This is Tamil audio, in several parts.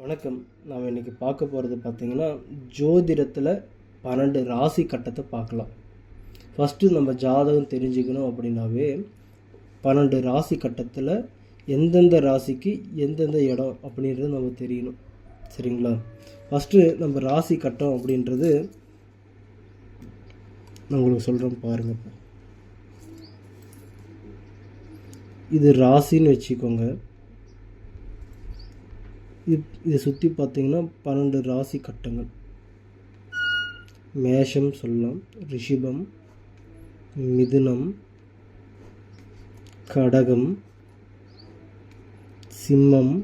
வணக்கம். நாம் இன்றைக்கி பார்க்க போகிறது பார்த்திங்கன்னா, ஜோதிடத்தில் 12 ராசி கட்டத்தை பார்க்கலாம். ஃபஸ்ட்டு நம்ம ஜாதகம் தெரிஞ்சுக்கணும் அப்படின்னாவே 12 ராசி கட்டத்தில் எந்தெந்த ராசிக்கு எந்தெந்த இடம் அப்படின்றது நம்ம தெரியணும். சரிங்களா? ஃபஸ்ட்டு நம்ம ராசி கட்டம் அப்படின்றது நான் உங்களுக்கு சொல்கிறேன் பாருங்கள். இது ராசின்னு வச்சுக்கோங்க. இதை சுற்றி பார்த்தீங்கன்னா 12 ராசி கட்டங்கள். மேஷம் சொல்லலாம், ரிஷிபம், மிதுனம், கடகம், சிம்மம்,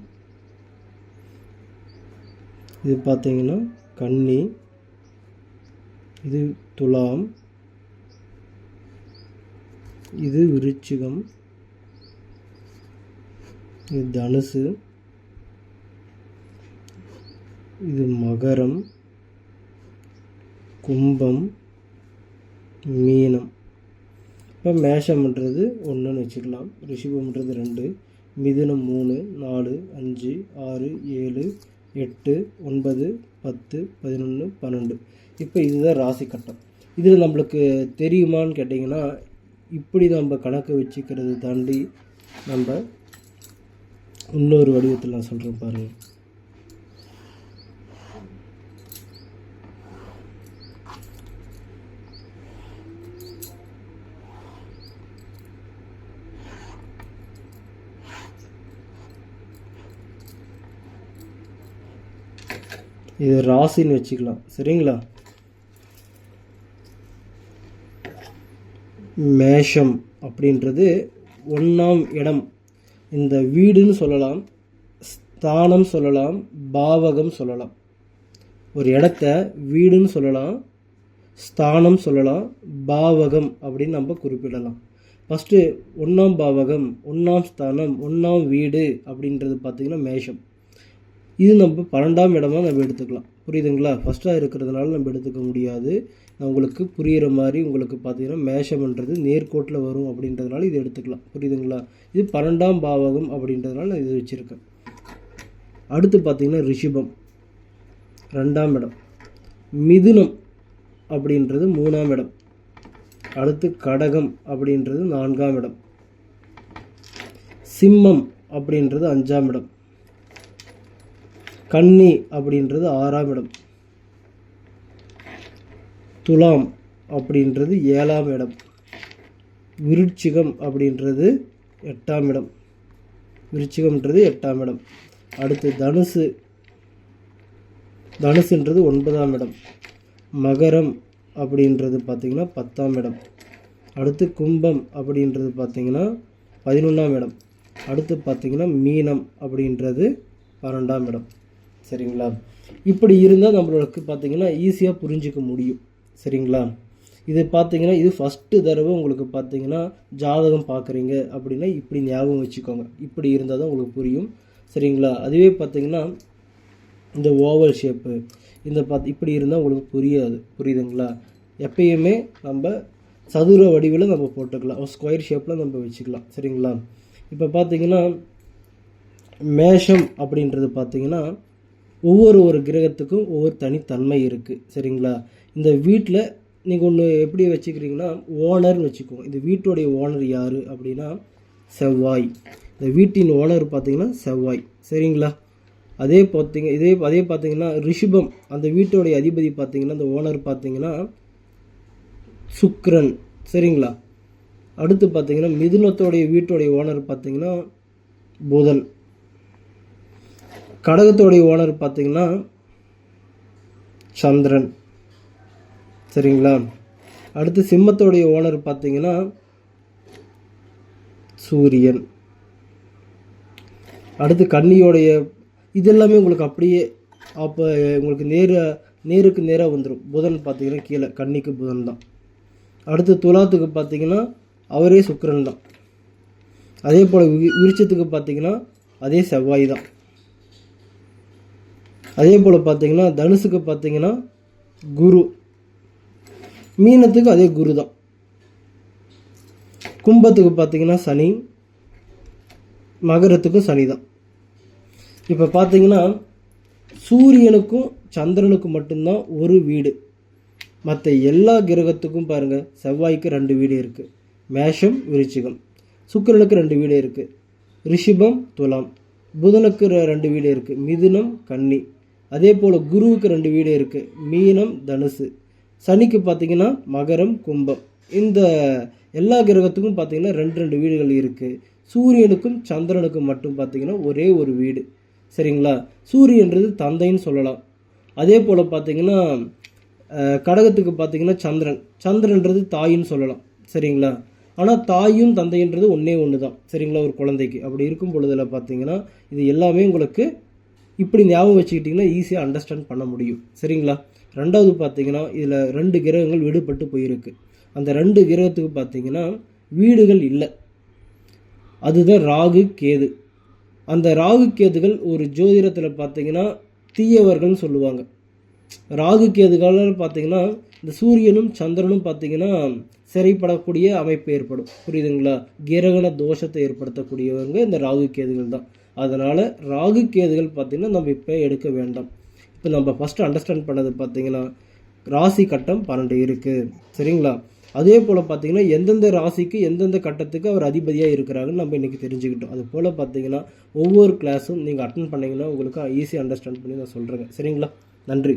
இது பார்த்தீங்கன்னா கன்னி, இது துலாம், இது விருச்சிகம், இது தனுசு, இது மகரம், கும்பம், மீனம். இப்போ மேஷம்ன்றது 1ன்னு வச்சுக்கலாம், ரிஷிபம்ன்றது 2, மிதுனம் 3, 4, 5, 6, 7, 8, 9, 10, 11, 12. இப்போ இதுதான் ராசி கட்டம். இதில் நம்மளுக்கு தெரியுமான்னு கேட்டிங்கன்னா, இப்படி நம்ம கணக்கு வச்சுக்கிறது தாண்டி நம்ம இன்னொரு வடிவத்தில் நான் சொல்கிறேன் பாருங்கள். இது ராசின்னு வச்சுக்கலாம். சரிங்களா? மேஷம் அப்படின்றது 1ஆம் இடம். இந்த வீடுன்னு சொல்லலாம், ஸ்தானம் சொல்லலாம், பாவகம் சொல்லலாம். ஒரு இடத்த வீடுன்னு சொல்லலாம், ஸ்தானம் சொல்லலாம், பாவகம் அப்படின்னு நம்ம குறிப்பிடலாம். ஃபஸ்ட்டு 1ஆம் பாவகம், 1ஆம் ஸ்தானம், 1ஆம் வீடு அப்படின்றது பார்த்திங்கன்னா மேஷம். இது நம்ம 12ஆம் இடமாக நம்ம எடுத்துக்கலாம். புரியுதுங்களா? ஃபஸ்ட்டாக இருக்கிறதுனால நம்ம எடுத்துக்க முடியாது. நான் உங்களுக்கு புரிகிற மாதிரி உங்களுக்கு பார்த்தீங்கன்னா மேஷம்ன்றது நேர்கோட்டில் வரும் அப்படின்றதுனால இது எடுத்துக்கலாம். புரியுதுங்களா? இது 12ஆம் பாவகம் அப்படின்றதுனால நான் இது வச்சுருக்கேன். அடுத்து பார்த்திங்கன்னா ரிஷிபம் 2ஆம் இடம், மிதுனம் அப்படின்றது 3ஆம் இடம், அடுத்து கடகம் அப்படின்றது 4ஆம் இடம், சிம்மம் அப்படின்றது 5ஆம் இடம், கன்னி அப்படின்றது 6ஆம் இடம், துலாம் அப்படின்றது 7ஆம் இடம், விருச்சிகம் அப்படின்றது 8ஆம் இடம், விருச்சிகம்ன்றது 8ஆம் இடம். அடுத்து தனுசுன்றது 9ஆம் இடம், மகரம் அப்படின்றது பார்த்திங்கன்னா 10ஆம் இடம், அடுத்து கும்பம் அப்படின்றது பார்த்திங்கன்னா 11ஆம் இடம், அடுத்து பார்த்திங்கன்னா மீனம் அப்படின்றது 12ஆம் இடம். சரிங்களா? இப்படி இருந்தால் நம்மளுக்கு பார்த்திங்கன்னா ஈஸியாக புரிஞ்சிக்க முடியும். சரிங்களா? இது பார்த்திங்கன்னா இது ஃபஸ்ட்டு தடவை உங்களுக்கு பார்த்திங்கன்னா ஜாதகம் பார்க்குறீங்க அப்படின்னா இப்படி ஞாபகம் வச்சுக்கோங்க. இப்படி இருந்தால் தான் உங்களுக்கு புரியும். சரிங்களா? அதுவே பார்த்திங்கன்னா இந்த ஓவல் ஷேப்பு இந்த இப்படி இருந்தால் உங்களுக்கு புரியாது. புரியுதுங்களா? எப்பயுமே நம்ம சதுர வடிவில் நம்ம போட்டுக்கலாம், ஸ்கொயர் ஷேப்பில் நம்ம வச்சுக்கலாம். சரிங்களா? இப்போ பார்த்திங்கன்னா மேஷம் அப்படின்றது பார்த்திங்கன்னா ஒவ்வொரு கிரகத்துக்கும் ஒவ்வொரு தனித்தன்மை இருக்குது. சரிங்களா? இந்த வீட்டில் நீங்கள் ஒன்று எப்படி வச்சுக்கிறீங்கன்னா ஓனர்னு வச்சுக்கோங்க. இந்த வீட்டுடைய ஓனர் யார் அப்படின்னா செவ்வாய். இந்த வீட்டின் ஓனர் பார்த்திங்கன்னா செவ்வாய். சரிங்களா? அதே பார்த்திங்கன்னா ரிஷிபம், அந்த வீட்டுடைய அதிபதி பார்த்திங்கன்னா அந்த ஓனர் பார்த்திங்கன்னா சுக்கிரன். சரிங்களா? அடுத்து பார்த்திங்கன்னா மிதுனத்தோடைய வீட்டுடைய ஓனர் பார்த்திங்கன்னா புதன். கடகத்தோடைய ஓனர் பார்த்திங்கன்னா சந்திரன். சரிங்களா? அடுத்து சிம்மத்தோடைய ஓனர் பார்த்திங்கன்னா சூரியன். அடுத்து கன்னியோடைய இதெல்லாமே உங்களுக்கு அப்படியே அப்போ உங்களுக்கு நேருக்கு நேராக வந்துடும். புதன் பார்த்திங்கன்னா கீழே, கன்னிக்கு புதன் தான். அடுத்து துலாத்துக்கு பார்த்திங்கன்னா அவரே சுக்கிரன் தான். அதே போல் விருச்சத்துக்கு பார்த்திங்கன்னா அதே செவ்வாய் தான். அதே போல் பார்த்திங்கன்னா தனுசுக்கு பார்த்திங்கன்னா குரு, மீனத்துக்கு அதே குரு தான். கும்பத்துக்கு பார்த்திங்கன்னா சனி, மகரத்துக்கும் சனி தான். இப்போ பார்த்தீங்கன்னா சூரியனுக்கும் சந்திரனுக்கும் மட்டும்தான் ஒரு வீடு. மற்ற எல்லா கிரகத்துக்கும் பாருங்கள், செவ்வாய்க்கு 2 வீடு இருக்குது. மேஷம் விருச்சிகம். சுக்கிரனுக்கு 2 வீடு இருக்குது. ரிஷிபம் துலாம். புதனுக்கு 2 வீடு இருக்குது. மிதுனம் கன்னி. அதே போல் குருவுக்கு 2 வீடு இருக்குது. மீனம் தனுசு. சனிக்கு பார்த்தீங்கன்னா மகரம் கும்பம். இந்த எல்லா கிரகத்துக்கும் பார்த்தீங்கன்னா 2 வீடுகள் இருக்குது. சூரியனுக்கும் சந்திரனுக்கும் மட்டும் பார்த்தீங்கன்னா ஒரே ஒரு வீடு. சரிங்களா? சூரியன்றது தந்தைன்னு சொல்லலாம். அதே போல் பார்த்தீங்கன்னா கடகத்துக்கு பார்த்தீங்கன்னா சந்திரன்றது தாயின்னு சொல்லலாம். சரிங்களா? ஆனால் தாயும் தந்தைன்றது ஒன்றே ஒன்று தான். சரிங்களா? ஒரு குழந்தைக்கு அப்படி இருக்கும் பொழுதில் பார்த்தீங்கன்னா இது எல்லாமே உங்களுக்கு இப்படி ஞாபகம் வச்சுக்கிட்டிங்கன்னா ஈஸியாக அண்டர்ஸ்டாண்ட் பண்ண முடியும். சரிங்களா? ரெண்டாவது பார்த்தீங்கன்னா இதில் 2 கிரகங்கள் விடுபட்டு போயிருக்கு. அந்த 2 கிரகத்துக்கு பார்த்தீங்கன்னா வீடுகள் இல்லை. அதுதான் ராகு கேது. அந்த ராகு கேதுகள் ஒரு ஜோதிடத்தில் பார்த்தீங்கன்னா தீயவர்கள்னு சொல்லுவாங்க. ராகு கேதுகளால் பார்த்தீங்கன்னா இந்த சூரியனும் சந்திரனும் பார்த்தீங்கன்னா சிறைப்படக்கூடிய அமைப்பு ஏற்படும். புரியுதுங்களா? கிரகண தோஷத்தை ஏற்படுத்தக்கூடியவங்க இந்த ராகு கேதுகள் தான். அதனால் ராகு கேதுகள் பார்த்தீங்கன்னா நம்ம இப்போ எடுக்க வேண்டாம். இப்போ நம்ம ஃபஸ்ட்டு அண்டர்ஸ்டாண்ட் பண்ணது பார்த்தீங்கன்னா ராசி கட்டம் 12 இருக்குது. சரிங்களா? அதே போல் பார்த்தீங்கன்னா எந்தெந்த ராசிக்கு எந்தெந்த கட்டத்துக்கு அவர் அதிபதியாக இருக்கிறாங்கன்னு நம்ம இன்றைக்கி தெரிஞ்சுக்கிட்டோம். அது போல் பார்த்தீங்கன்னா ஒவ்வொரு கிளாஸும் நீங்கள் அட்டன் பண்ணிங்கன்னா உங்களுக்கு ஈஸியாக அண்டர்ஸ்டாண்ட் பண்ணி நான் சொல்கிறேங்க. சரிங்களா? நன்றி.